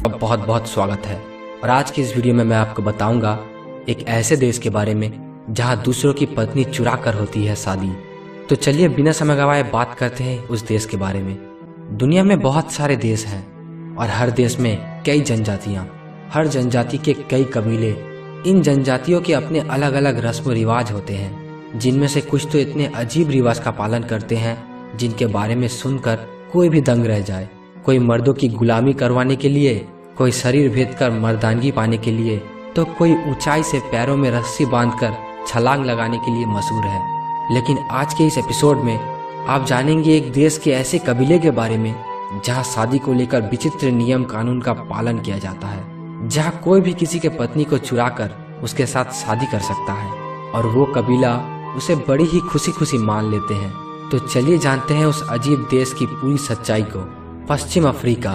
का बहुत बहुत स्वागत है। और आज की इस वीडियो में मैं आपको बताऊंगा एक ऐसे देश के बारे में जहां दूसरों की पत्नी चुरा कर होती है शादी। तो चलिए बिना समय गवाए बात करते हैं उस देश के बारे में। दुनिया में बहुत सारे देश हैं और हर देश में कई जनजातियाँ, हर जनजाति के कई कबीले। इन जनजातियों के अपने अलग अलग रस्म रिवाज होते हैं, जिनमें से कुछ तो इतने अजीब रिवाज का पालन करते हैं जिनके बारे में सुनकर कोई भी दंग रह जाए। कोई मर्दों की गुलामी करवाने के लिए, कोई शरीर भेद कर मर्दानगी पाने के लिए, तो कोई ऊंचाई से पैरों में रस्सी बांधकर छलांग लगाने के लिए मशहूर है। लेकिन आज के इस एपिसोड में आप जानेंगे एक देश के ऐसे कबीले के बारे में जहां शादी को लेकर विचित्र नियम कानून का पालन किया जाता है, जहां कोई भी किसी के पत्नी को चुराकर उसके साथ शादी कर सकता है और वो कबीला उसे बड़ी ही खुशी खुशी मान लेते हैं। तो चलिए जानते हैं उस अजीब देश की पूरी सच्चाई को। पश्चिम अफ्रीका।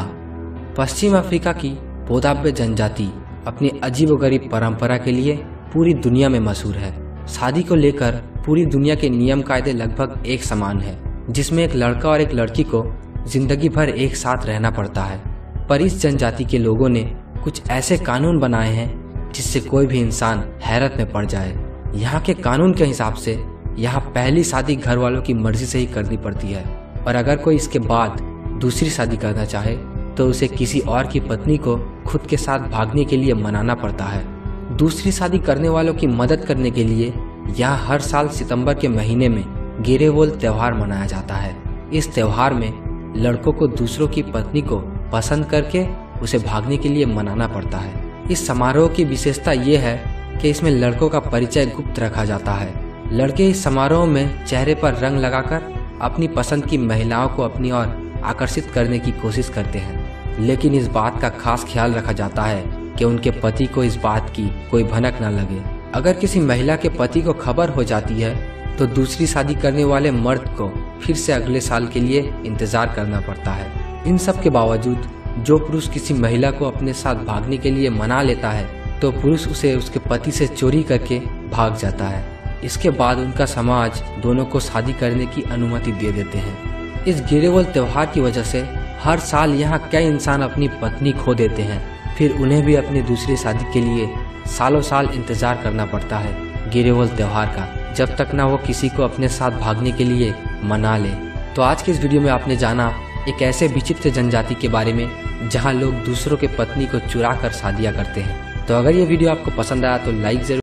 पश्चिम अफ्रीका की पोदाब्य जनजाति अपनी अजीबोगरीब परंपरा के लिए पूरी दुनिया में मशहूर है। शादी को लेकर पूरी दुनिया के नियम कायदे लगभग एक समान है, जिसमें एक लड़का और एक लड़की को जिंदगी भर एक साथ रहना पड़ता है। पर इस जनजाति के लोगों ने कुछ ऐसे कानून बनाए हैं जिससे कोई भी इंसान हैरत में पड़ जाए। यहाँ के कानून के हिसाब से यहाँ पहली शादी घर वालों की मर्जी से ही करनी पड़ती है, और अगर कोई इसके बाद दूसरी शादी करना चाहे तो उसे किसी और की पत्नी को खुद के साथ भागने के लिए मनाना पड़ता है। दूसरी शादी करने वालों की मदद करने के लिए यहाँ हर साल सितंबर के महीने में गेरेवोल त्योहार मनाया जाता है। इस त्योहार में लड़कों को दूसरों की पत्नी को पसंद करके उसे भागने के लिए मनाना पड़ता है। इस समारोह की विशेषता ये है कि इसमें लड़कों का परिचय गुप्त रखा जाता है। लड़के इस समारोह में चेहरे पर रंग लगाकर अपनी पसंद की महिलाओं को अपनी ओर आकर्षित करने की कोशिश करते हैं, लेकिन इस बात का खास ख्याल रखा जाता है कि उनके पति को इस बात की कोई भनक न लगे। अगर किसी महिला के पति को खबर हो जाती है तो दूसरी शादी करने वाले मर्द को फिर से अगले साल के लिए इंतजार करना पड़ता है। इन सब के बावजूद जो पुरुष किसी महिला को अपने साथ भागने के लिए मना लेता है तो पुरुष उसे उसके पति से चोरी करके भाग जाता है। इसके बाद उनका समाज दोनों को शादी करने की अनुमति दे देते हैं। इस गेरेवोल त्योहार की वजह से हर साल यहाँ कई इंसान अपनी पत्नी खो देते हैं, फिर उन्हें भी अपनी दूसरी शादी के लिए सालों साल इंतजार करना पड़ता है गेरेवोल त्योहार का, जब तक ना वो किसी को अपने साथ भागने के लिए मना ले। तो आज के इस वीडियो में आपने जाना एक ऐसे विचित्र जनजाति के बारे में जहाँ लोग दूसरों के पत्नी को चुरा कर शादियाँ करते हैं। तो अगर ये वीडियो आपको पसंद आया तो लाइक जरूर